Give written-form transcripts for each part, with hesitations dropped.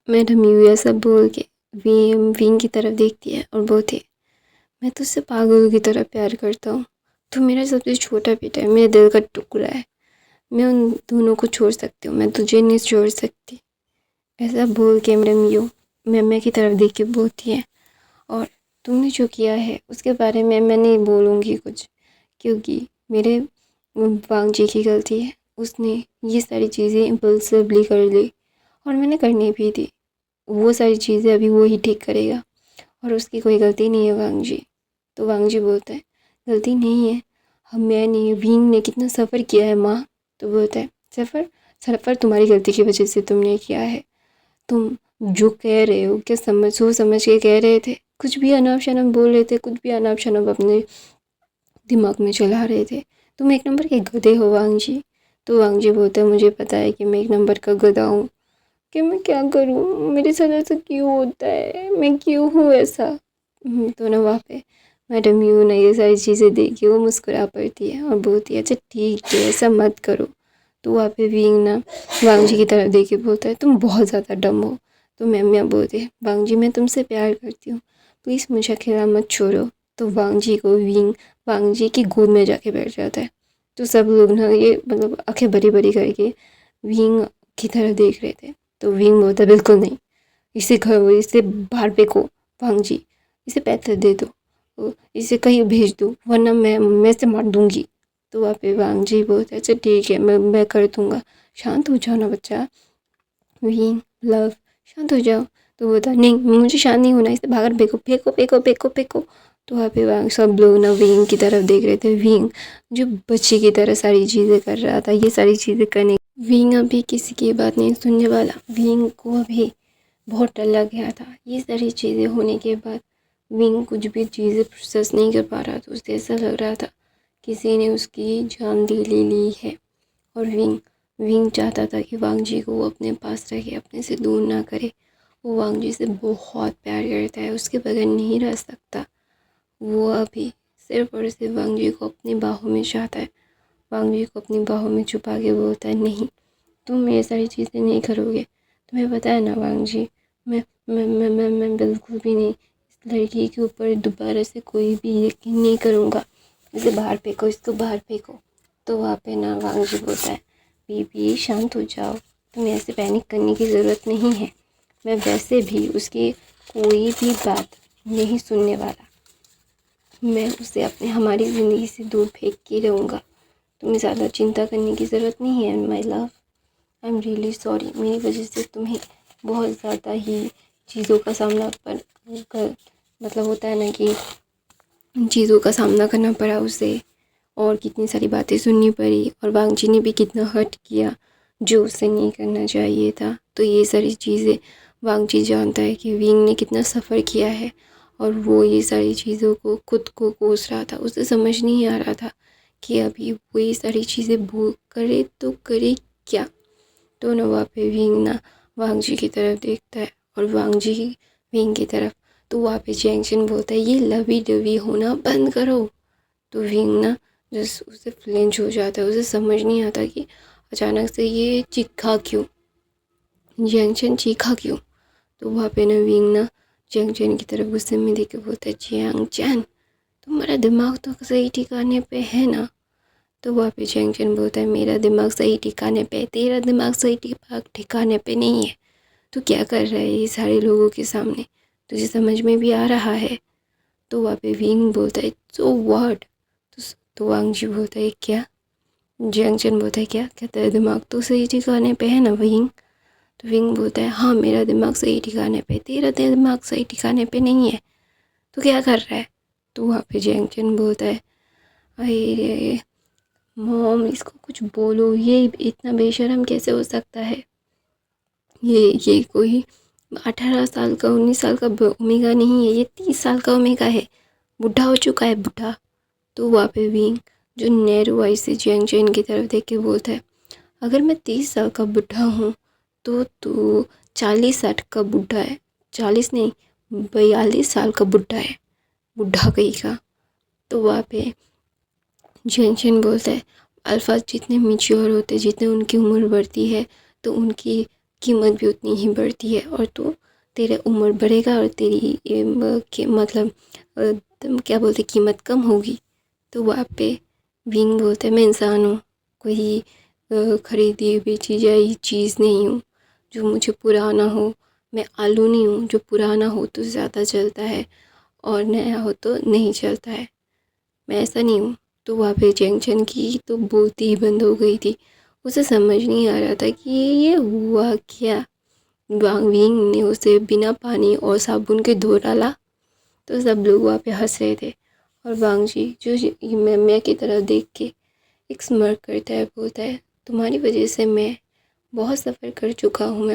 Madam you ऐसा बोल के विंग की तरफ देखती है और बोलती है, मैं तुझसे पागल की तरह प्यार करता हूँ। तू मेरा सबसे छोटा बेटा है, मेरे दिल का टुकड़ा है। मैं उन दोनों को छोड़ सकती हूँ, मैं तुझे नहीं छोड़ सकती। ऐसा बोल के मैडम यू मैम की तरफ देख के बोलती है, और तुमने जो किया है उसके बारे में मैं नहीं बोलूँगी कुछ, क्योंकि मेरे वांग जी की गलती है। उसने ये सारी चीज़ें इम्पल्सिवली कर ली और मैंने करनी भी थी। वो सारी चीज़ें अभी वो ही ठीक करेगा और उसकी कोई गलती नहीं है वांग जी। तो वांग जी बोलता है, गलती नहीं है, हम मैं नहीं, विंग ने कितना सफ़र किया है माँ। तो बोलता है, सफ़र सफ़र तुम्हारी गलती की वजह से तुमने किया है। तुम जो कह रहे हो क्या सोच समझ के कह रहे थे, कुछ भी अनाप शनाप बोल रहे थे, कुछ भी अनाप शनाप अपने दिमाग में चला रहे थे। तुम एक नंबर के गधे हो वांग जी। तो वांग जी बोलते हैं, मुझे पता है कि मैं एक नंबर का गधा हूँ, कि मैं क्या करूँ, मेरे साथ ऐसा क्यों होता है, मैं क्यों हूँ ऐसा। तो ना वहाँ पे मैडम यू ने ये सारी चीज़ें देखी, वो मुस्कुरा पड़ती है और बोलती है, अच्छा ठीक है ऐसा मत करो। तो वहाँ पे विंग ना वांग जी की तरफ देख के बोलता है, तुम बहुत ज़्यादा डम हो। तो मैम बोलती है, वांग जी मैं तुमसे प्यार करती हूँ, प्लीज़ मुझे अकेला मत छोड़ो। तो वांग जी को विंग वांग जी की गोद में जाके बैठ जाता है। तो सब लोग ना ये मतलब आंखें बड़ी बड़ी करके विंग की तरफ देख रहे थे। तो विंग बोलता है, बिल्कुल नहीं, इसे बाहर फेंको वांग जी, इसे पैसे दे दो, इसे कहीं भेज दो, वरना मैं इसे मार दूंगी। तो वहाँ पे वांग जी बोलते हैं, अच्छा ठीक है मैं कर दूंगा, शांत हो जाओ ना बच्चा, विंग लव शांत हो जाओ। तो बोलता नहीं, मुझे शांत नहीं होना, इसे बाहर फेंको फेंको फेंको फेंको फेंको। तो वहाँ पे वांग सब लोग ना विंग की तरफ देख रहे थे। विंग जो बच्चे की तरह सारी चीज़ें कर रहा था, ये सारी चीज़ें करने, विंग अभी किसी की बात नहीं सुनने वाला। विंग को अभी बहुत डर लग गया था। ये सारी चीज़ें होने के बाद विंग कुछ भी चीज़ें प्रोसेस नहीं कर पा रहा था। उसे ऐसा लग रहा था किसी ने उसकी जान ले ली है। और विंग विंग चाहता था कि वांग जी को वो अपने पास रखे, अपने से दूर ना करे। वो वांग जी से बहुत प्यार करता है, उसके बगैर नहीं रह सकता। वो अभी सिर्फ और सिर्फ वांग जी को अपनी बाहों में चाहता है। वांग जी को अपनी बाहों में छुपा के बोलता है, नहीं तुम ये सारी चीज़ें नहीं करोगे, तुम्हें पता है ना वांग जी, मैं बिल्कुल भी नहीं इस लड़की के ऊपर दोबारा से कोई भी यकीन नहीं करूँगा, इसे बाहर फेंको, इसको बाहर फेंको। तो वहाँ पे ना वांग जी बोलता है, बीबी शांत हो जाओ, तुम्हें ऐसे पैनिक करने की ज़रूरत नहीं है, मैं वैसे भी उसकी कोई भी बात नहीं सुनने वाला, मैं उसे अपने हमारी ज़िंदगी से दूर फेंक के रहूँगा, तुम्हें ज़्यादा चिंता करने की ज़रूरत नहीं है my love. I am really sorry, मेरी वजह से तुम्हें बहुत ज़्यादा ही चीज़ों का सामना कर मतलब होता है ना कि चीज़ों का सामना करना पड़ा उसे, और कितनी सारी बातें सुननी पड़ी, और वांग जी ने भी कितना हर्ट किया जो उसे नहीं करना चाहिए था। तो ये सारी चीज़ें वांग जी जानता है कि विंग ने कितना सफ़र किया है, और वो ये सारी चीज़ों को खुद को कोस रहा था। उसे समझ नहीं आ रहा था कि अभी वो ये सारी चीज़ें भूल करे तो करे क्या। तो ना वहाँ पे विंग ना वांग जी की तरफ देखता है और वांग जी विंग की तरफ। तो वहाँ पे जैंगशन बोलता है, ये लवी डवी होना बंद करो। तो विंग ना जस्ट उसे फ्लिंच हो जाता है, उसे समझ नहीं आता कि अचानक से ये चीखा क्यों, जैंगशन चीखा क्यों। तो वहाँ पे ना विंग ना जैंगशन की तरफ गुस्से में देख के बोलता है, जैंगशन तुम्हारा दिमाग तो सही ठिकाने पे है ना। तो वहाँ पे जैंगशन बोलता है, मेरा दिमाग सही ठिकाने पे, तेरा दिमाग सही ठिकाने पे नहीं है। तो क्या कर रहा है ये सारे लोगों के सामने, तुझे समझ में भी आ रहा है। तो वहाँ पे विंग बोलता है, सो व्हाट। तो वांग जी बोलता है, क्या, जैंगशन बोलता है, क्या क्या तेरा दिमाग तो सही ठिकाने पे है ना विंग। तो विंग बोलता है, हाँ मेरा दिमाग सही ठिकाने पे, तेरा दिमाग सही ठिकाने पे नहीं है, तो क्या कर रहा है। तो वहाँ पे जैंगशन बोलता है, अरे मॉम इसको कुछ बोलो, ये इतना बेशर्म कैसे हो सकता है, ये कोई 18 साल का 19 साल का ओमेगा नहीं है, ये 30 साल का ओमेगा है, बुढ़ा हो चुका है बुढ़ा। तो वहाँ पे विंग जो नैरो आई से जैंगशन की तरफ देख के बोलता है, अगर मैं 30 साल का बुढ़ा हूँ तो तू 40-60 का बुढ़ा है, 40 नहीं 42 साल का बुढ़ा है, बुढ़ा कहीं का। तो वहाँ पे जैंगशन बोलता है, अल्फा जितने मेच्योर होते, जितने उनकी उम्र बढ़ती है तो उनकी कीमत भी उतनी ही बढ़ती है और तो तेरा उम्र बढ़ेगा और तेरी मतलब क्या बोलते कीमत कम होगी। तो वहाँ पे विंग बोलता है मैं इंसान हूँ, कोई खरीदी बेची जाए चीज़ नहीं हूँ जो मुझे पुराना हो। मैं आलू नहीं हूँ जो पुराना हो तो ज़्यादा चलता है और नया हो तो नहीं चलता है। मैं ऐसा नहीं हूँ। तो वहाँ पे जंक्शन की तो बोलती ही बंद हो गई थी। उसे समझ नहीं आ रहा था कि ये हुआ क्या। विंग ने उसे बिना पानी और साबुन के धो डाला। तो सब लोग वहाँ पे हंस रहे थे और वांग जी जो मैं की तरफ देख के एक स्mirk करता है, बोलता है तुम्हारी वजह से मैं बहुत सफ़र कर चुका हूँ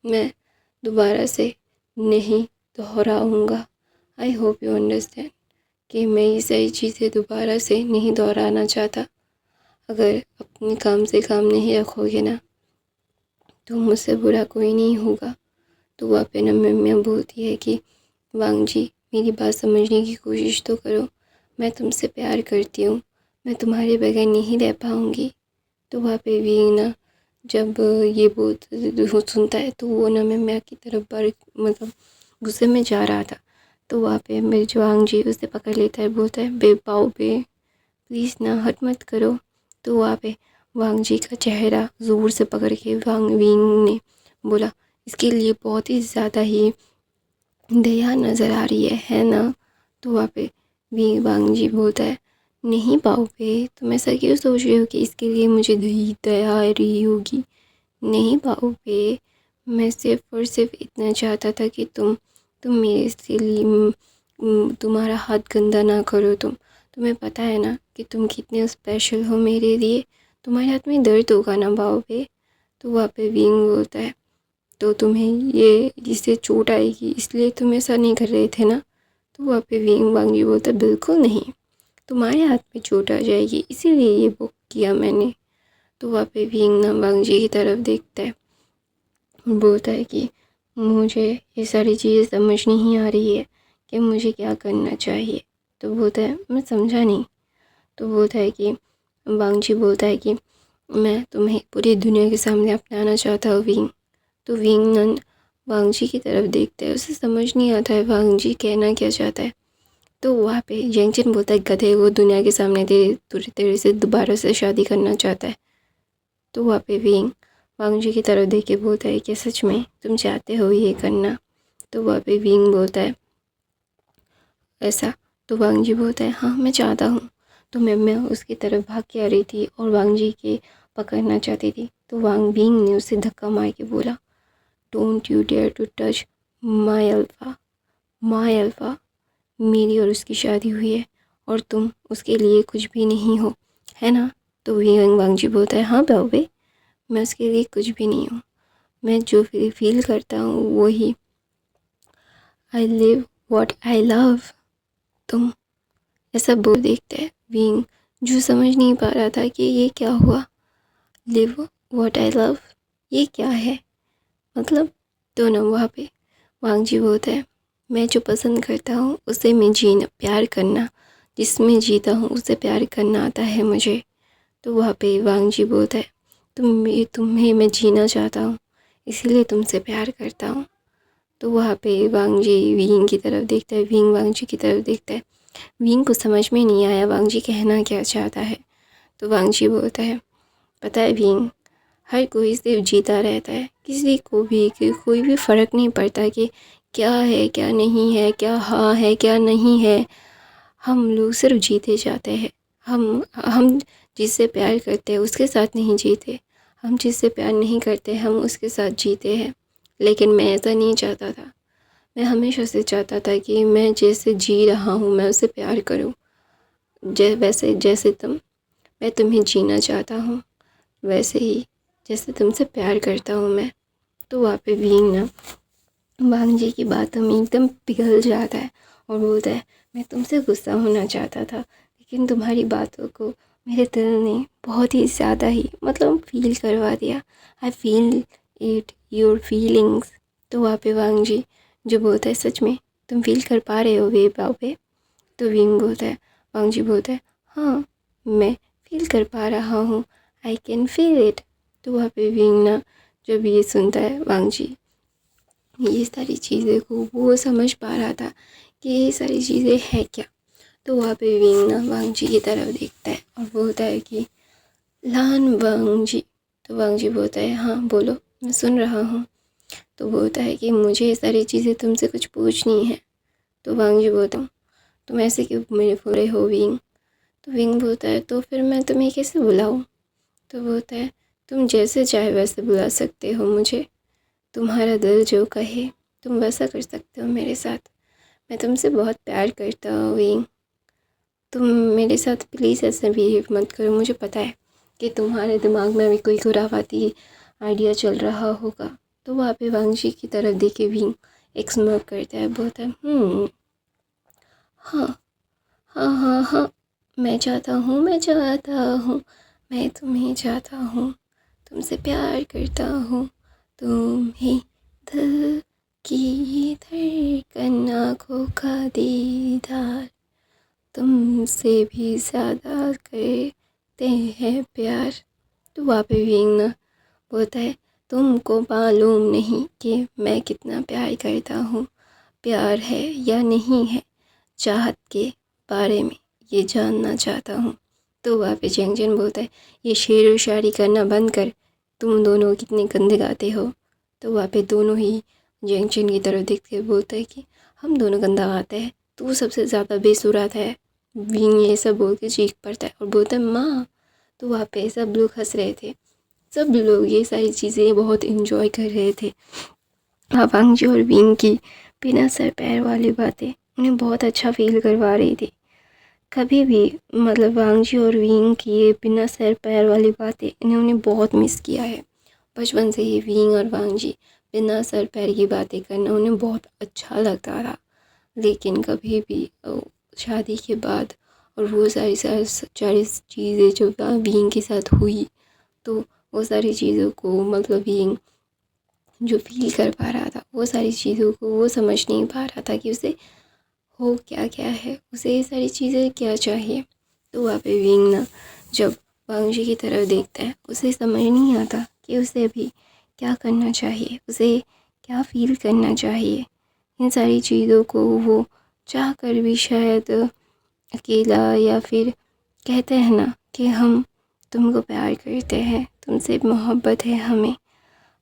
मैं दोबारा से नहीं दोहराऊँगा। आई होप यू अंडरस्टैंड कि मैं ये सारी चीज़ें दोबारा से नहीं दोहराना चाहता। अगर अपने काम से काम नहीं रखोगे ना तो मुझसे बुरा कोई नहीं होगा। तो वहाँ पे ना मैं बोलती है कि वांग जी मेरी बात समझने की कोशिश तो करो, मैं तुमसे प्यार करती हूँ, मैं तुम्हारे बगैर नहीं रह पाऊँगी। तो वहाँ पे भी ना जब ये वो सुनता है तो वो ना मैं की तरफ बार मतलब गुस्से में जा रहा था। तो वहाँ पे मेरे जो वांग जी उसे पकड़ लेता है, बोलता है बे पाओ बे प्लीज़ ना हट मत करो। तो वहाँ पे वांग जी का चेहरा ज़ोर से पकड़ के वांग विंग ने बोला इसके लिए बहुत ही ज़्यादा ही दया नज़र आ रही है ना। तो वहाँ पे वांग जी बोलता है नहीं पाओ पे तुम ऐसा क्यों सोच रहे हो कि इसके लिए मुझे दया आ रही होगी। नहीं पाओ पे मैं सिर्फ और सिर्फ इतना चाहता था कि तुम मेरे से तुम्हारा हाथ गंदा ना करो। तुम्हें पता है ना कि तुम कितने स्पेशल हो मेरे लिए, तुम्हारे हाथ में दर्द होगा ना पाओ पे। तो वहाँ पे विंग बोलता है तो तुम्हें ये इससे चोट आएगी इसलिए तुम ऐसा नहीं कर रहे थे ना। तो वहाँ पे विंग वांगी बोलता है बिल्कुल नहीं, तुम्हारे हाथ में चोट आ जाएगी इसीलिए ये बुक किया मैंने। तो वहाँ पे विंग ना वांग जी की तरफ देखता है, बोलता है कि मुझे ये सारी चीज़ें समझ नहीं आ रही है कि मुझे क्या करना चाहिए। तो बोलता है मैं समझा नहीं। तो बोलता है कि वांग जी बोलता है कि मैं तुम्हें पूरी दुनिया के सामने अपनाना चाहता हूँ विंग। तो विंग नन वांग जी की तरफ देखता है, उसे समझ नहीं आता है वांग जी कहना क्या चाहता है। तो वहाँ पे जैंगचन बोलता है गधे वो दुनिया के सामने तेरे से दोबारा से शादी करना चाहता है। तो वहाँ पे विंग वांग जी की तरफ देख के बोलता है कि सच में तुम चाहते हो ये करना। तो वहाँ पे विंग बोलता है ऐसा। तो वांग जी बोलता है हाँ मैं चाहता हूँ। तो मैं उसकी तरफ भाग के आ रही थी और वांग जी के पकड़ना चाहती थी। तो विंग ने उसे धक्का मार के बोला don't you dare to touch my alpha. My alpha मेरी और उसकी शादी हुई है और तुम उसके लिए कुछ भी नहीं हो, है ना। तो वांग जी बोलता है हाँ बाबे मैं उसके लिए कुछ भी नहीं हूँ, मैं जो फील करता हूँ वही I live what I love. तुम ऐसा बोल देखते हैं विंग जो समझ नहीं पा रहा था कि ये क्या हुआ। लिव व्हाट आई लव ये क्या है मतलब। तो ना वहाँ पे वांग जी बोलता है मैं जो पसंद करता हूँ उसे मैं जीना प्यार करना, जिसमें जीता हूँ उसे प्यार करना आता है मुझे। तो वहाँ पे वांग जी बोलता है तुम्हें मैं जीना चाहता हूँ इसीलिए तुमसे प्यार करता हूँ। तो वहाँ पे वांग जी विंग की तरफ देखता है, विंग वांग जी की तरफ देखता है। विंग को समझ में नहीं आया वांग जी कहना क्या चाहता है। तो वांग जी बोलता है पता है विंग हर कोई सिर्फ जीता रहता है, किसी को भी कोई भी फ़र्क नहीं पड़ता कि क्या है क्या नहीं है, क्या हाँ है क्या नहीं है। हम लोग सिर्फ जीते जाते हैं। हम जिससे प्यार करते हैं उसके साथ नहीं जीते, हम जिससे प्यार नहीं करते हम उसके साथ जीते हैं। लेकिन मैं ऐसा नहीं चाहता था, मैं हमेशा से चाहता था कि मैं जैसे जी रहा हूँ मैं उससे प्यार करूँ। वैसे जैसे मैं तुम्हें जीना चाहता हूँ वैसे ही जैसे तुमसे प्यार करता हूँ मैं। तो वहाँ पे विंग ना वांग जी की बातों में एकदम पिघल जाता है और बोलता है मैं तुमसे गुस्सा होना चाहता था लेकिन तुम्हारी बातों को मेरे दिल ने बहुत ही ज़्यादा ही मतलब फील करवा दिया। I feel it your feelings. तो वहाँ पे वांग जी जो बोलता है सच में तुम फील कर पा रहे हो वे बाबे। तो विंग बोलता है वांग जी बोलता है हाँ मैं फील कर पा रहा हूँ, आई कैन फील इट। तो वहाँ पे विंग ना जब ये सुनता है वांग जी ये सारी चीज़ें को, वो समझ पा रहा था कि ये सारी चीज़ें हैं क्या। तो वहाँ पे विंग ना वांग जी की तरफ देखता है और बोलता है कि लान वांग जी। तो वांग जी बोलता है हाँ बोलो, मैं सुन रहा हूँ। तो बोलता है कि मुझे ये सारी चीज़ें तुमसे कुछ पूछनी है। तो वांग जी बोलता हूँ तुम ऐसे क्यों मेरे बोल हो विंग। तो विंग बोलता है तो फिर मैं तुम्हें कैसे बुलाऊँ। तो बोलता है तुम जैसे चाहे वैसे बुला सकते हो मुझे, तुम्हारा दिल जो कहे तुम वैसा कर सकते हो मेरे साथ। मैं तुमसे बहुत प्यार करता हूँ विंग, तुम मेरे साथ प्लीज़ ऐसे बिहेव मत करो। मुझे पता है कि तुम्हारे दिमाग में भी कोई खुराफाती आइडिया चल रहा होगा। तो वहाँ पे वांग जी की तरफ देखे विंग एक स्mirk करता है, बोलता है हाँ हाँ हाँ हाँ, मैं चाहता हूँ मैं तुम्हें चाहता हूँ, तुमसे प्यार करता हूँ, तुम्हें दिल की धड़कन आँखों का दीदार, तुमसे भी ज़्यादा करते हैं प्यार। तो वहाँ पे विंग ना बोलता है तुमको मालूम नहीं कि मैं कितना प्यार करता हूँ, प्यार है या नहीं है चाहत के बारे में ये जानना चाहता हूँ। तो वहाँ पे जेंगजन बोलता है ये शेर व शायरी करना बंद कर, तुम दोनों कितने गंदे गाते हो। तो वहाँ पे दोनों ही जेंगजन की तरफ देख के बोलता है कि हम दोनों गंदा गाते हैं, तू सबसे ज़्यादा बेसुरात है। विंग ये सब बोल के चीख पड़ता है और बोलता है माँ। तो वहाँ पे सब लोग हंस रहे थे, सब लोग ये सारी चीज़ें बहुत इन्जॉय कर रहे थे। वांग जी और विंग की बिना सर पैर वाली बातें उन्हें बहुत अच्छा फील करवा रही थी। कभी भी मतलब वांग जी और विंग की ये बिना सर पैर वाली बातें इन्हें उन्हें बहुत मिस किया है। बचपन से ही विंग और वांग जी बिना सर पैर की बातें करना उन्हें बहुत अच्छा लगता था। लेकिन कभी भी शादी के बाद और वो सारी चीज़ें जो विंग के साथ हुई, तो वो सारी चीज़ों को मतलब विंग जो फील कर पा रहा था, वो सारी चीज़ों को वो समझ नहीं पा रहा था कि उसे हो क्या क्या है, उसे ये सारी चीज़ें क्या चाहिए। तो वहाँ पे विंग ना जब वांग जी की तरफ देखता है, उसे समझ नहीं आता कि उसे अभी क्या करना चाहिए, उसे क्या फील करना चाहिए। इन सारी चीज़ों को वो चाह कर भी शायद अकेला, या फिर कहते हैं ना कि हम तुमको प्यार करते हैं, तुमसे मोहब्बत है हमें,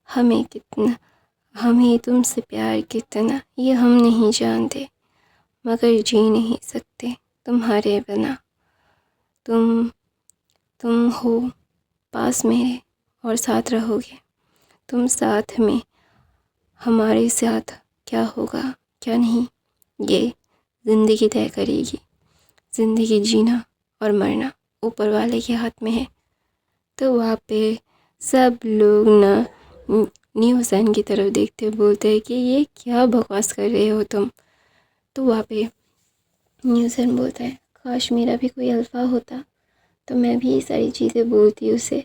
हमें कितना, हमें तुमसे प्यार कितना ये हम नहीं जानते, मगर जी नहीं सकते तुम्हारे बिना। तुम तुम हो पास मेरे और साथ रहोगे, तुम साथ में, हमारे साथ क्या होगा क्या नहीं ये ज़िंदगी तय करेगी। ज़िंदगी जीना और मरना ऊपर वाले के हाथ में है। तो वहाँ पे सब लोग ना न्यू हुसैन की तरफ देखते बोलते हैं कि ये क्या बकवास कर रहे हो तुम। तो वहाँ पे न्यू हुसैन बोलता है काश मेरा भी कोई अल्फ़ा होता तो मैं भी ये सारी चीज़ें बोलती उसे।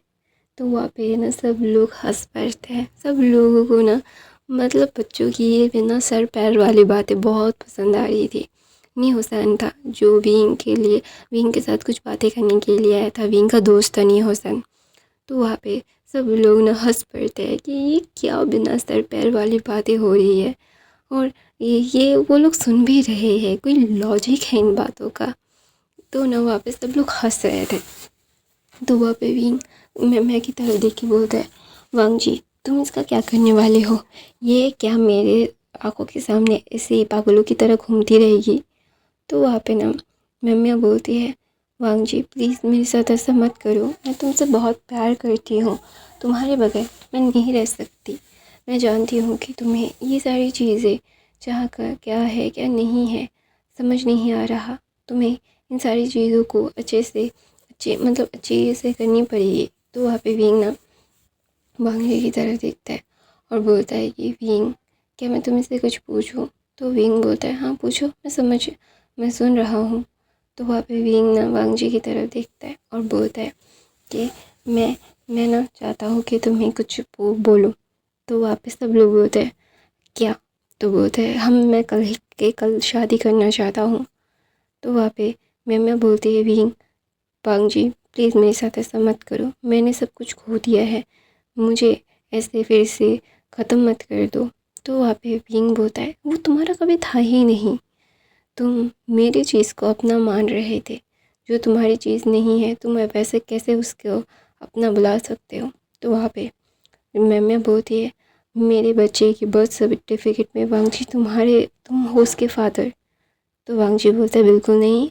तो वहाँ पे ना सब लोग हंस पड़ते हैं, सब लोगों को ना मतलब बच्चों की ये बिना सर पैर वाली बातें बहुत पसंद आ रही थी। न्यू हुसैन था जो विंग के लिए, विंग के साथ कुछ बातें करने के लिए आया था, विंग का दोस्त था न्यू हुसैन। तो वहाँ पे सब लोग ना हंस पड़ते हैं कि ये क्या बिना सर पैर वाली बातें हो रही है, और ये वो लोग सुन भी रहे हैं, कोई लॉजिक है इन बातों का। तो ना वहाँ पे सब लोग हंस रहे थे। तो वहाँ पे विंग मैं की तरफ देख के बोलता है वांग जी तुम इसका क्या करने वाले हो, ये क्या मेरे आंखों के सामने ऐसे पागलों की तरह घूमती रहेगी। तो वहाँ पे ना मम्मियाँ बोलती है वांग जी प्लीज़ मेरे साथ ऐसा मत करो, मैं तुमसे बहुत प्यार करती हूँ, तुम्हारे बगैर मैं नहीं रह सकती। मैं जानती हूँ कि तुम्हें ये सारी चीज़ें चाह कर क्या है क्या नहीं है समझ नहीं आ रहा, तुम्हें इन सारी चीज़ों को अच्छे से करनी पड़ेगी। तो वहाँ पे विंग ना वांग जी की तरफ देखता है और बोलता है कि विंग क्या मैं तुमसे कुछ पूछूं। तो विंग बोलता है हाँ पूछो, मैं सुन रहा हूँ। तो वहाँ पे विंग ना वांग जी की तरफ देखता है और बोलता है कि मैं ना चाहता हूँ कि तुम्हें कुछ बोलो। तो वहाँ पे सब लोग बोलते हैं क्या। तो बोलते हैं मैं कल शादी करना चाहता हूँ। तो वहाँ पे मैं बोलती है विंग वांग जी प्लीज़ मेरे साथ ऐसा मत करो, मैंने सब कुछ खो दिया है, मुझे ऐसे फिर से ख़त्म मत कर दो। तो वहाँ पे विंग बोलता है वो तुम्हारा कभी था ही नहीं, तुम मेरी चीज़ को अपना मान रहे थे, जो तुम्हारी चीज़ नहीं है तुम वैसे कैसे उसको अपना बुला सकते हो। तो वहाँ पे मैम बोलती है मेरे बच्चे की बर्थ सर्टिफिकेट में वांगजी तुम हो उसके फादर। तो वांगजी बोलता है बिल्कुल नहीं,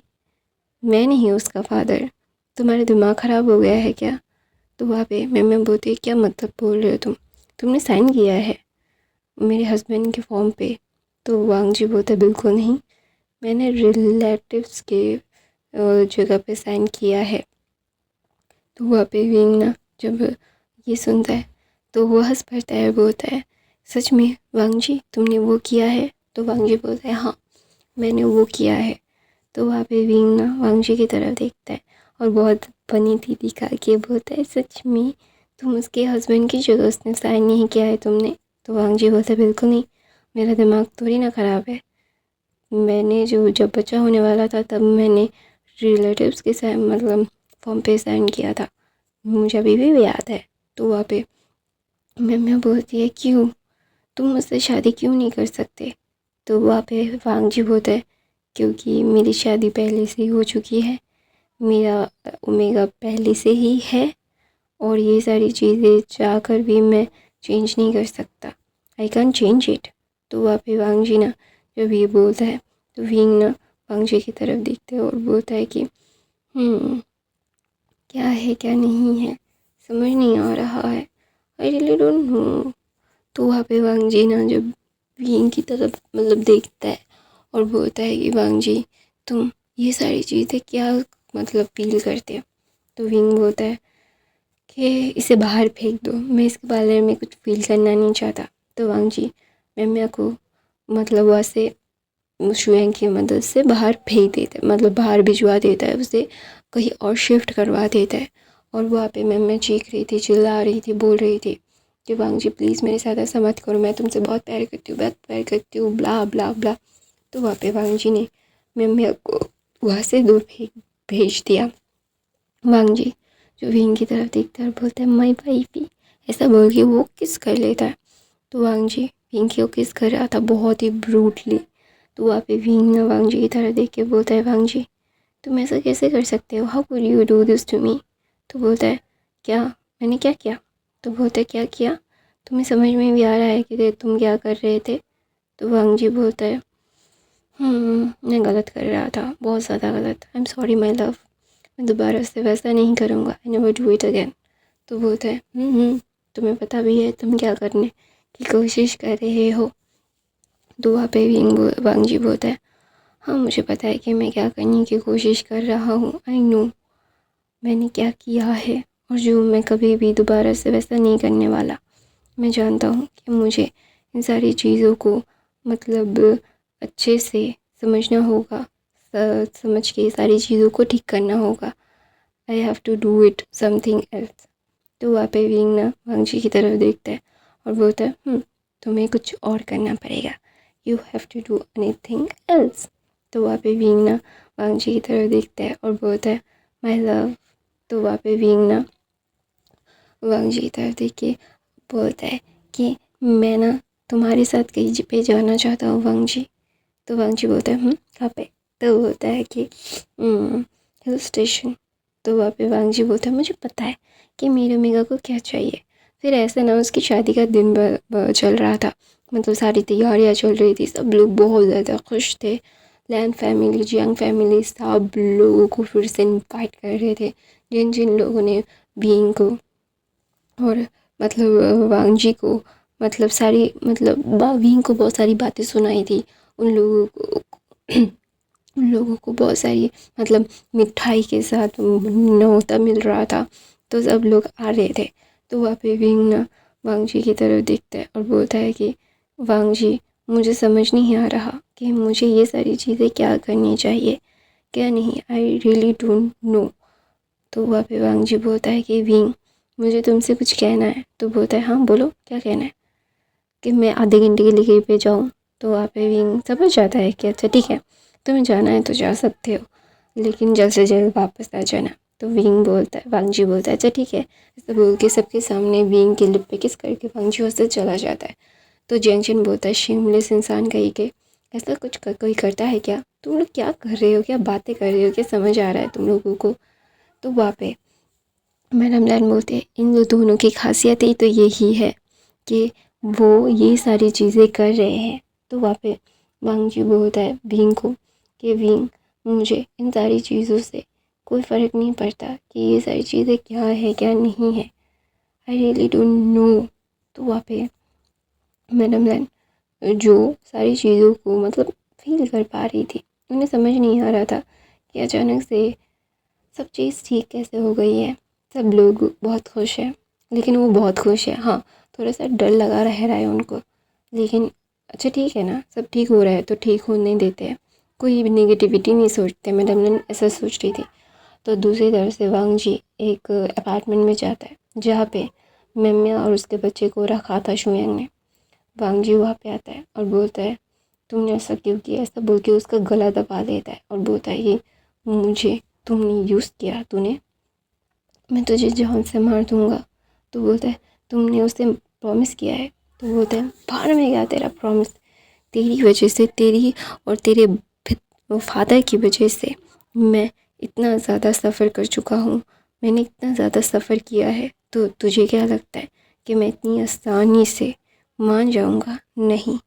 मैं नहीं हूँ उसका फादर, तुम्हारा दिमाग ख़राब हो गया है क्या। तो वहाँ पे मैम बोलती है क्या मतलब बोल रहे हो तुमने साइन किया है मेरे हस्बैंड के फॉर्म पे। तो वांगजी बोलता है बिल्कुल नहीं, मैंने रिलेटिव्स के जगह पे साइन किया है। तो वहाँ पे विंग ना जब ये सुनता है तो वो हंस पड़ता है, बोलता है सच में वांगजी तुमने वो किया है। तो वांगजी बोलता है हाँ मैंने वो किया है। तो वहाँ पे विंग ना वांगजी की तरफ देखता है और बहुत फनी थी दिखा के बोलता है सच में तुम उसके हस्बैंड की जगह उसने साइन नहीं किया है तुमने। तो वांगजी बोलता है बिल्कुल नहीं, मेरा दिमाग थोड़ी ना ख़राब है, मैंने जब बच्चा होने वाला था तब मैंने रिलेटिव्स के साथ मतलब फॉर्म पे साइन किया था, मुझे अभी भी याद है। तो वहाँ पे मैं बोलती है क्यों, तुम मुझसे शादी क्यों नहीं कर सकते। तो वहाँ पे वांगजी बोलता है क्योंकि मेरी शादी पहले से ही हो चुकी है, मेरा ओमेगा पहले से ही है और ये सारी चीज़ें चाहकर भी मैं चेंज नहीं कर सकता, आई कैन चेंज इट। तो वहाँ पे वांगजी ना जब ये बोलता है तो विंग ना वांगजी की तरफ देखते है और बोलता है कि क्या है क्या नहीं है समझ नहीं आ रहा है, आई रियली डोंट नो। तो वहाँ पे वांगजी ना जब विंग की तरफ मतलब देखता है और बोलता है कि वांगजी तुम ये सारी चीज़ें क्या मतलब फील करते हो। तो विंग बोलता है कि इसे बाहर फेंक दो, मैं इसके बारे में कुछ फील करना नहीं चाहता। तो वांगजी मैम्या को मतलब वहाँ से शुएंग की मदद से बाहर फेंक देता है, मतलब बाहर भिजवा देता है, उसे कहीं और शिफ्ट करवा देता है। और वहाँ पे मैं चीख रही थी, चिल्ला रही थी, बोल रही थी कि वांगजी प्लीज़ मेरे साथ ऐसा मत करो, मैं तुमसे बहुत प्यार करती हूँ, बहुत प्यार करती हूँ, ब्ला ब्ला ब्ला। तो वहाँ पे वांगजी ने मैम्या को वहाँ से दूर भेज दिया। वांगजी जो विंग की तरफ देखता है और बोलता है माई वाइफी, ऐसा बोल के वो किस कर लेता है। तो वांगजी विंग को किस कर रहा था बहुत ही ब्रूटली। तो वहाँ पे विंग ना वांगजी की तरफ देख के बोलता है वांगजी तुम ऐसा कैसे कर सकते हो, how could you do this to me. तो बोलता है क्या मैंने क्या किया। तो बोलता है क्या किया, तुम्हें समझ में भी आ रहा है कि तुम क्या कर रहे थे। तो वांगजी बोलता है मैं गलत कर रहा था, बहुत ज़्यादा गलत, I am sorry my love, मैं दोबारा से वैसा नहीं करूँगा, I never do it again. तो बोलता है तुम्हें पता भी है तुम क्या करने की कोशिश कर रहे हो। तो वहाँ पे वांगजी बोलता है हाँ मुझे पता है कि मैं क्या करने की कोशिश कर रहा हूँ, आई नो मैंने क्या किया है और जो मैं कभी भी दोबारा से वैसा नहीं करने वाला। मैं जानता हूँ कि मुझे इन सारी चीज़ों को मतलब अच्छे से समझना होगा, समझ के सारी चीज़ों को ठीक करना होगा, I have to do it something else. तो वहाँ पे विंग ना वांगजी की तरफ देखता है और बोलता है तुम्हें कुछ और करना पड़ेगा, you have to do anything else. तो वहाँ पे विंग ना वांगजी की तरफ देखता है और बोलता है माई लव। तो वहाँ पे विंग ना वांगजी की तरफ देख के बोलता है कि मैं ना तुम्हारे साथ कहीं पे जाना चाहता हूँ वांगजी। तो वांगजी बोलता है कहाँ पे। तो बोलता है कि हिल स्टेशन। तो वहाँ पे वांगजी बोलता है मुझे पता है कि मेरे मेगा को क्या चाहिए। फिर ऐसा ना उसकी शादी का दिन चल रहा था, मतलब सारी तैयारियाँ चल रही थी, सब लोग बहुत ज़्यादा खुश थे, लैन फैमिली जियांग फैमिली सब लोगों को फिर से इनवाइट कर रहे थे, जिन जिन लोगों ने बीइंग को और मतलब वांगजी को मतलब सारी मतलब बीइंग को बहुत सारी बातें सुनाई थी, उन लोगों को उन लोगों को बहुत सारी मतलब मिठाई के साथ न्योता मिल रहा था, तो सब लोग आ रहे थे। तो वहाँ पे विंग ना वांगजी की तरफ देखता है और बोलता है कि वांगजी मुझे समझ नहीं आ रहा कि मुझे ये सारी चीज़ें क्या करनी चाहिए क्या नहीं, आई रियली डोंट नो। तो वहाँ पे वांगजी बोलता है कि विंग मुझे तुमसे कुछ कहना है। तो बोलता है हाँ बोलो क्या कहना है, कि मैं आधे घंटे के लिए कहीं पे जाऊँ। तो वहाँ पे विंग समझ जाता है कि अच्छा ठीक है तुम्हें जाना है तो जा सकते हो, लेकिन जल्द से जल्द वापस आ जाना। तो विंग बोलता है, वांगजी बोलता है अच्छा ठीक है, ऐसा बोल के सबके सामने विंग के लिप पे किस करके वांगजी उससे चला जाता है। तो जेंगशन बोलता है शेमलेस इंसान कहीं के, ऐसा कुछ कोई करता है क्या, तुम लोग क्या कर रहे हो, क्या बातें कर रहे हो, क्या समझ आ रहा है तुम लोगों को। तो वहाँ पे मैडम लैन बोलते हैं इन दोनों की खासियत ही तो यही है कि वो ये सारी चीज़ें कर रहे हैं। तो वहाँ पे वांगजी बोलता है विंग को कि विंग मुझे इन सारी चीज़ों से कोई फ़र्क नहीं पड़ता कि ये सारी चीज़ें क्या है क्या नहीं है, आई रियली डोंट नो। तो वहाँ पे मैडम लैन जो सारी चीज़ों को मतलब फील कर पा रही थी, उन्हें समझ नहीं आ रहा था कि अचानक से सब चीज़ ठीक कैसे हो गई है। सब लोग बहुत खुश हैं, लेकिन वो बहुत खुश है, हाँ थोड़ा सा डर लगा रह है उनको, लेकिन अच्छा ठीक है ना, सब ठीक हो रहा है तो ठीक होने देते हैं, कोई भी नेगेटिविटी नहीं सोचते। मैडम ने ऐसा सोच रही थी। तो दूसरी तरफ से वांगजी एक अपार्टमेंट में जाता है जहाँ पे मेम्या और उसके बच्चे को रखा था शुयांग ने। वांगजी वहाँ पे आता है और बोलता है तुमने ऐसा क्यों किया, ऐसा बोल के उसका गला दबा देता है और बोलता है ये मुझे तुमने यूज़ किया, तूने, मैं तुझे जान से मार दूँगा। तो बोलता है तुमने उससे प्रॉमिस किया है। तो बोलता है बाहर में गया तेरा प्रॉमिस, तेरी वजह से, तेरी और तेरे फादर की वजह से मैं इतना ज़्यादा सफ़र कर चुका हूँ, मैंने इतना ज़्यादा सफ़र किया है, तो तुझे क्या लगता है कि मैं इतनी आसानी से मान जाऊँगा? नहीं,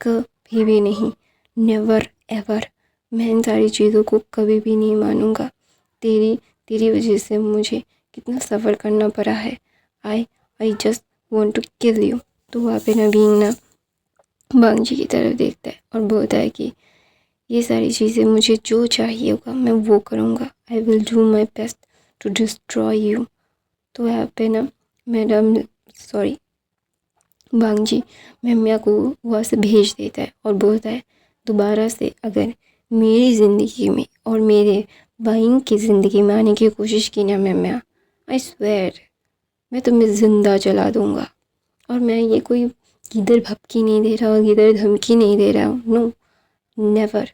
कभी भी नहीं, नेवर एवर, मैं इन सारी चीज़ों को कभी भी नहीं मानूँगा। तेरी तेरी वजह से मुझे कितना सफ़र करना पड़ा है, I I just want to kill you. तो वहाँ पे नवीन ना वांगजी की तरफ देखता है और बोलता है कि ये सारी चीज़ें मुझे जो चाहिए होगा मैं वो करूँगा, I will do my best to destroy you. तो यहाँ पे ना मैडम सॉरी वांगजी मेम्या को वहाँ से भेज देता है और बोलता है दोबारा से अगर मेरी ज़िंदगी में और मेरे वाइंग की ज़िंदगी में आने की कोशिश की ना मेम्या, आई स्वेयर मैं तुम्हें ज़िंदा जला दूँगा। और मैं ये कोई किधर भपकी नहीं दे रहा हूँ, किधर धमकी नहीं दे रहा हूँ, नो नेवर,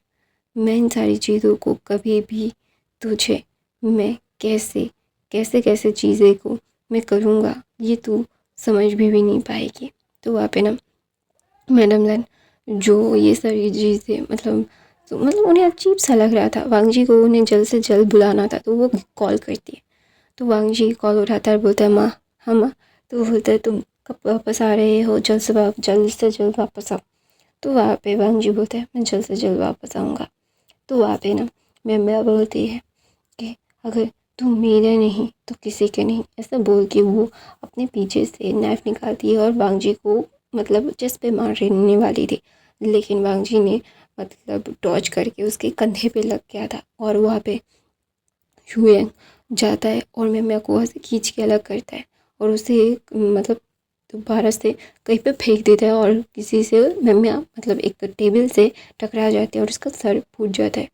मैं इन सारी चीज़ों को कभी भी तुझे मैं कैसे कैसे कैसे चीज़ें को मैं करूँगा ये तू समझ भी नहीं पाएगी। तो वहाँ पे ना मैडम लैन जो ये सारी चीज़ें मतलब उन्हें अजीब सा लग रहा था, वांगजी को उन्हें जल्द से जल्द बुलाना था, तो वो कॉल करती है। तो वांगजी कॉल उठाता है, बोलता है माँ, हाँ माँ। तो बोलता है तुम कब वापस आ रहे हो, जल्द से जल्द वापस आओ। तो वहाँ पे वांगजी बोलता है मैं जल्द से जल्द वापस आऊँगा। तो वहाँ पे ना मेम्या बोलती है कि अगर तू मेरे नहीं तो किसी के नहीं, ऐसा बोल के वो अपने पीछे से नाइफ निकालती है और वांगजी को मतलब चेस्ट पे मारने वाली थी, लेकिन वांगजी ने मतलब डॉज करके उसके कंधे पे लग गया था और वहाँ पे शुयांग जाता है और मेम्या को वहाँ से खींच के अलग करता है और उसे मतलब दोबारा से कहीं पे फेंक देता है और किसी से मेम्या मतलब एक टेबल से टकरा जाती है और उसका सर फूट जाता है।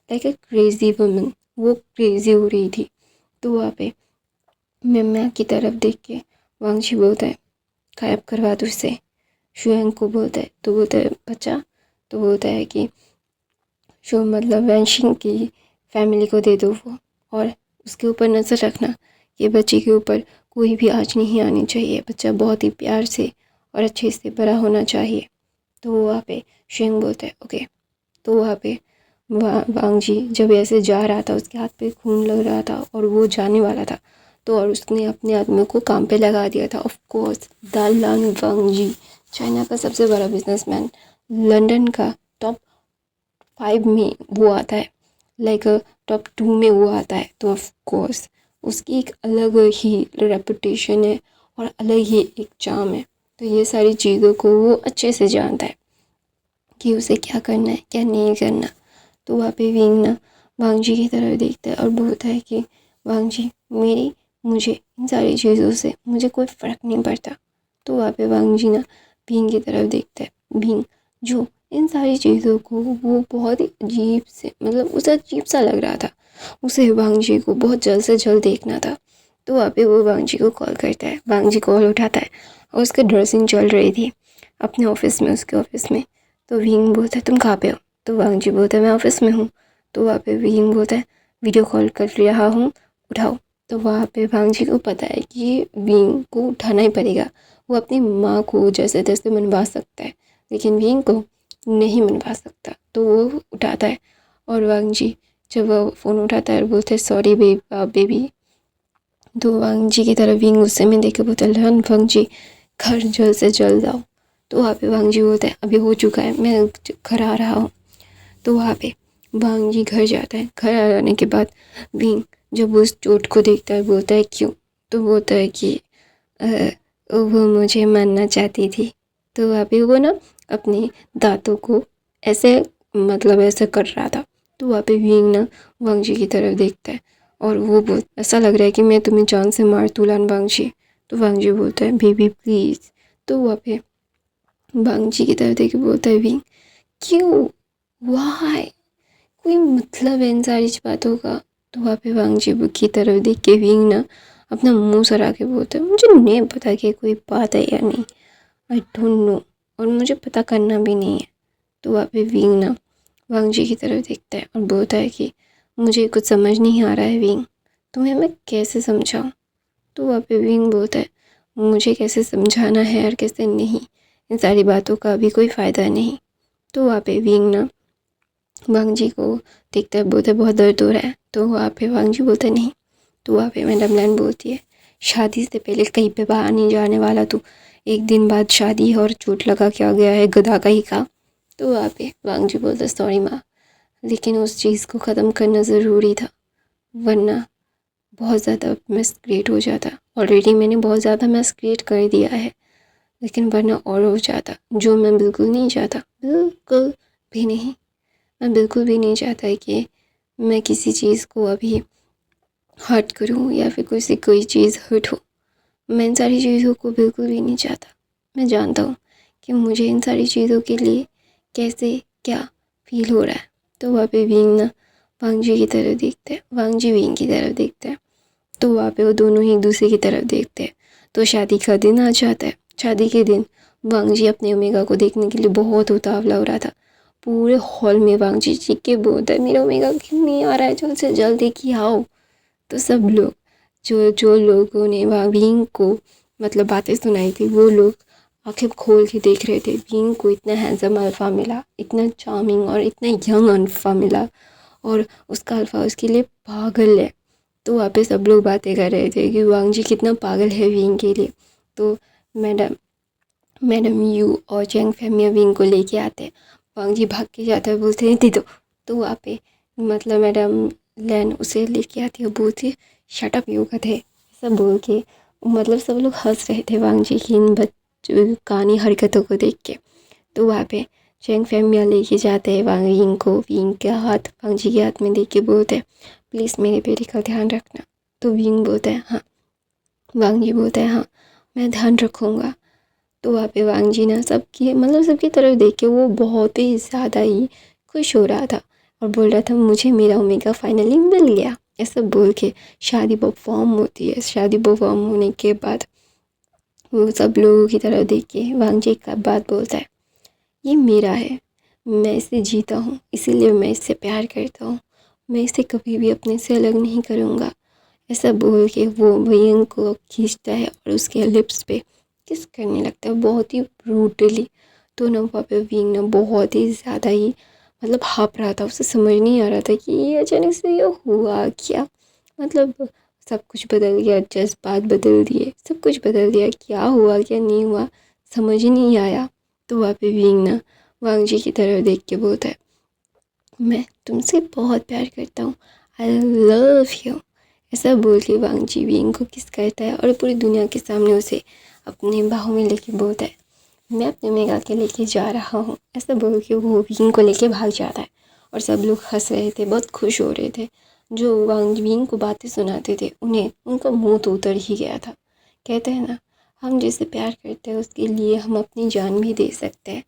लाइक ए क्रेजी वुमन, वो क्रेजी हो रही थी। तो वहाँ पे मेम्या की तरफ देख के वांगजी बोलता है गायब करवा दो उसे, शुयांग को बोलता है। तो बोलता है बच्चा, तो बोलता है कि शो मतलब वैंशिंग की फैमिली को दे दो वो, और उसके ऊपर नज़र रखना, ये बच्चे के ऊपर कोई भी आँच नहीं आनी चाहिए, बच्चा बहुत ही प्यार से और अच्छे से बड़ा होना चाहिए। तो वहाँ पे शुयांग बोलता है ओके। तो वहाँ पे वांगजी जब ऐसे जा रहा था, उसके हाथ पे खून लग रहा था और वो जाने वाला था, तो और उसने अपने आदमियों को काम पे लगा दिया था। ऑफ कोर्स दालान वांगजी चाइना का सबसे बड़ा बिजनेसमैन, लंदन का टॉप 5 में वो आता है, लाइक टॉप 2 में वो आता है। तो ऑफ कोर्स उसकी एक अलग ही रेपुटेशन है और अलग ही एक चार्म है। तो ये सारी चीज़ों को वो अच्छे से जानता है कि उसे क्या करना है क्या नहीं करना। तो वहाँ पे विंग ना वांगजी की तरफ देखता है और बोलता है कि वांगजी मुझे इन सारी चीज़ों से मुझे कोई फ़र्क नहीं पड़ता। तो वहाँ पे वांगजी ना विंग की तरफ देखता है, विंग जो इन सारी चीज़ों को वो बहुत ही अजीब से मतलब उसे अजीब सा लग रहा था, उसे वांगजी को बहुत जल्द से जल्द देखना था। तो वहाँ पे वो वांगजी को कॉल करता है, वांगजी कॉल उठाता है और उसका ड्रेसिंग चल रही थी अपने ऑफिस में, उसके ऑफिस में। तो विंग बोलता है तुम कहाँ पे हो? तो वांगजी बोलता है मैं ऑफिस में हूँ। तो वहाँ पे विंग बोलता है वीडियो कॉल कर रहा हूँ उठाओ। तो वहाँ पे वांग जी को पता है कि विंग को उठाना ही पड़ेगा। वो अपनी माँ को जैसे तैसे मनवा सकता है, लेकिन विंग को नहीं मनवा सकता। तो वो उठाता है और वांग जी जब वो फ़ोन उठाता है और बोलते हैं सॉरी बेबी, तो वांग जी की तरफ विंग गुस्से में देख के बोलता है रन वांग जी, घर जल्द से जल्द आओ। तो वहाँ पे वांग जी बोलता है अभी हो चुका है, मैं घर आ रहा हूँ। तो वहाँ पे वांग जी घर जाता है। घर आ जाने के बाद विंग जब उस चोट को देखता है बोलता है क्यों? तो बोलता है कि "अ, वो मुझे मारना चाहती थी।" तो वहाँ पे वो ना अपने दांतों को ऐसे ऐसे कर रहा था। तो वहाँ पे विंग ना वांग जी की तरफ देखता है और वो बहुत ऐसा लग रहा है कि मैं तुम्हें जान से मार दूँ लान वांग जी। तो वांग जी बोलता है बेबी प्लीज़। तो वहाँ पे वांग जी की तरफ देख के बोलता है विंग क्यों, वाई, कोई मतलब है इन सारी बातों का? तो वहाँ पे वांग जी की तरफ देख के विंग ना अपना मुंह सरा के बोलता है मुझे नहीं पता कि कोई बात है या नहीं, आई डोंट नो, और मुझे पता करना भी नहीं है। तो वहाँ पे विंग ना वांग जी की तरफ देखता है और बोलता है कि मुझे कुछ समझ नहीं आ रहा है विंग, तुम्हें मैं कैसे समझाऊँ? तो वहाँ पे विंग बोलता है मुझे कैसे समझाना है और कैसे नहीं, इन सारी बातों का अभी कोई फ़ायदा नहीं। तो वहाँ पे विंग ना वांग जी को देखता है, बोलता है बहुत दर्द हो रहा है। तो वहाँ पे वांग जी बोलता है नहीं। तो वहाँ पे मैडम लैन बोलती है शादी से पहले कहीं पे बाहर नहीं जाने वाला तू, एक दिन बाद शादी और चोट लगा के आ गया है गधा कहीं का। तो वहाँ पे वांग जी बोलता है सॉरी माँ, लेकिन उस चीज़ को ख़त्म करना ज़रूरी था, वरना बहुत ज़्यादा मैस क्रिएट हो जाता। ऑलरेडी मैंने बहुत ज़्यादा मैस क्रिएट कर दिया है, लेकिन वरना और हो जाता, जो मैं बिल्कुल नहीं चाहता, बिल्कुल भी नहीं। मैं बिल्कुल भी नहीं चाहता कि मैं किसी चीज़ को अभी हर्ट करूँ या फिर कोई से कोई चीज़ हर्ट हो। मैं इन सारी चीज़ों को बिल्कुल भी नहीं चाहता। मैं जानता हूँ कि मुझे इन सारी चीज़ों के लिए कैसे क्या फ़ील हो रहा है। तो वहाँ पे विंग ना वांग जी की तरफ देखते हैं, वांग जी विंग की तरफ देखते हैं। तो वहाँ पे वो दोनों ही एक दूसरे की तरफ देखते हैं। तो शादी का दिन आ जाता है। शादी के दिन वांग जी अपने ओमेगा को देखने के लिए बहुत उतावला हो रहा था। पूरे हॉल में वांग जी चीख के बोलता है मेरा ओमेगा क्यों नहीं आ रहा है, जल्द से जल्द देखिए आओ। तो सब लोग जो जो लोगों ने वहाँ विंग को बातें सुनाई थी, वो लोग आंखें खोल के देख रहे थे। विंग को इतना हैंडसम अल्फ़ा मिला, इतना चार्मिंग और इतना यंग अल्फ़ा मिला, और उसका अल्फ़ा उसके लिए पागल है। तो वहाँ पे सब लोग बातें कर रहे थे कि वांग जी कितना पागल है विंग के लिए। तो मैडम मैडम यू और चैंग फैमिया विंग को लेके आते हैं। वांग जी भाग के जाता है, बोलते हैं दे दो। तो वहाँ पे मैडम लैन उसे लेके आती है, बोलती है शट अप यू गधे, ऐसा बोल के सब लोग हंस रहे थे वांग जी की इन बच्चों कानी हरकतों को देख के। तो वहाँ पे चैंग फैमिया लेके जाते हैं वांग विंग को, विंग का हाथ वांग जी के हाथ में देख के बोलते हैं प्लीज़ मेरे बेटे का ध्यान रखना। तो विंग बोलता है हाँ, वांग जी बोलता है हाँ मैं ध्यान रखूँगा। तो वहाँ पे वांग जी ना सबकी सबकी तरफ देख के वो बहुत ही ज़्यादा ही खुश हो रहा था और बोल रहा था मुझे मेरा ओमेगा फाइनली मिल गया, ऐसा बोल के शादी परफॉर्म होती है। शादी परफॉर्म होने के बाद वो सब लोगों की तरफ देख के वांग जी का बात बोलता है ये मेरा है, मैं इसे जीता हूँ, इसीलिए मैं इससे प्यार करता हूँ, मैं इसे कभी भी अपने से अलग नहीं करूँगा। ऐसा बोल के वो विंग को खींचता है और उसके लिप्स पे किस करने लगता है बहुत ही ब्रूटली। तो ना वहाँ पे विंग ना बहुत ही ज़्यादा ही हाँप रहा था, उसे समझ नहीं आ रहा था कि ये अचानक से ये हुआ क्या। मतलब सब कुछ बदल गया, जज्बात बदल दिए, सब कुछ बदल दिया, क्या हुआ क्या नहीं हुआ समझ ही नहीं आया। तो वहाँ पे विंग ना वांग जी की तरफ देख के बोलता है मैं तुमसे बहुत प्यार करता हूँ, आई लव यू। ऐसा बोल के वांग जी विंग को किस करता है और पूरी दुनिया के सामने उसे अपने बाहों में लेके बोलता है मैं अपने मेगा के लेके जा रहा हूँ। ऐसा बोल के वो विंग को लेके भाग जाता है और सब लोग हंस रहे थे, बहुत खुश हो रहे थे। जो वांग विंग को बातें सुनाते थे उन्हें उनका मुंह तो उतर ही गया था। कहते हैं ना हम जिसे प्यार करते हैं उसके लिए हम अपनी जान भी दे सकते हैं।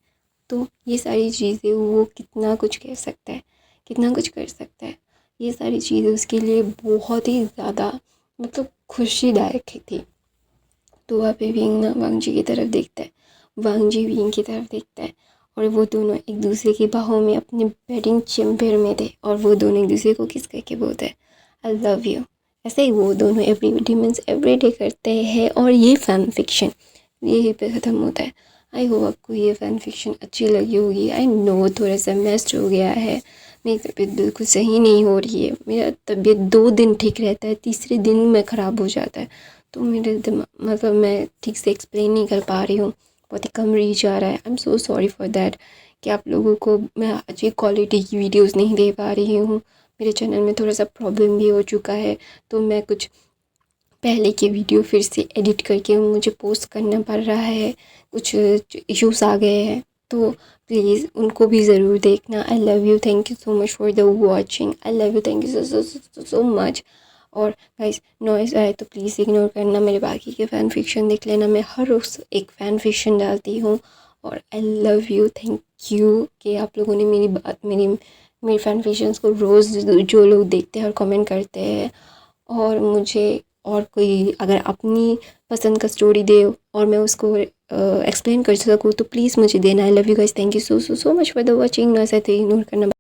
तो ये सारी चीज़ें वो कितना कुछ कह सकता है, कितना कुछ कर सकता है, ये सारी चीज़ें उसके लिए बहुत ही ज़्यादा खुशीदायक थी। तो वहाँ पे विंग ना वांग जी की तरफ देखता है, वांग जी विंग की तरफ देखता है और वो दोनों एक दूसरे की बाहों में अपने बेडिंग चेम्बर में थे और वो दोनों एक दूसरे को किस करके बोलते हैं आई लव यू। ऐसे ही वो दोनों एवरीबडी मीन्स एवरीडे करते हैं और ये फ़ैन फिक्शन यही पे ख़त्म होता है। आई होप आपको ये फ़ैन फिक्शन अच्छी लगी होगी। आई नो थोड़ा सा मेस्ड हो गया है, मेरी तबीयत बिल्कुल सही नहीं हो रही है। मेरा तबीयत 2 दिन ठीक रहता है, तीसरे दिन में ख़राब हो जाता है। तो मेरे दिमाग मतलब मैं ठीक से एक्सप्लेन नहीं कर पा रही हूँ, बहुत ही कम रीच आ रहा है। I am so sorry for that कि आप लोगों को मैं अच्छी क्वालिटी की वीडियोस नहीं दे पा रही हूँ। मेरे चैनल में थोड़ा सा प्रॉब्लम भी हो चुका है, तो मैं कुछ पहले की वीडियो फिर से एडिट करके मुझे पोस्ट करना पड़ रहा है, कुछ इश्यूज़ आ गए हैं, तो प्लीज़ उनको भी ज़रूर देखना। I love you, thank you so much for the watching. I love you, thank you so much. और गाइस नॉइज़ आए तो प्लीज़ इग्नोर करना, मेरे बाकी के फ़ैन फिक्शन देख लेना। मैं हर रोज़ एक फ़ैन फिक्शन डालती हूँ। और I love you, thank you कि आप लोगों ने मेरी बात मेरी फ़ैन फिक्शंस को रोज़ जो लोग देखते हैं और कमेंट करते हैं। और मुझे और कोई अगर अपनी पसंद का स्टोरी दे और मैं उसको एक्सप्लेन कर सकूँ तो प्लीज़ मुझे देना। I love you guys, thank you so much for the watching. ना ऐसे इग्नोर करना।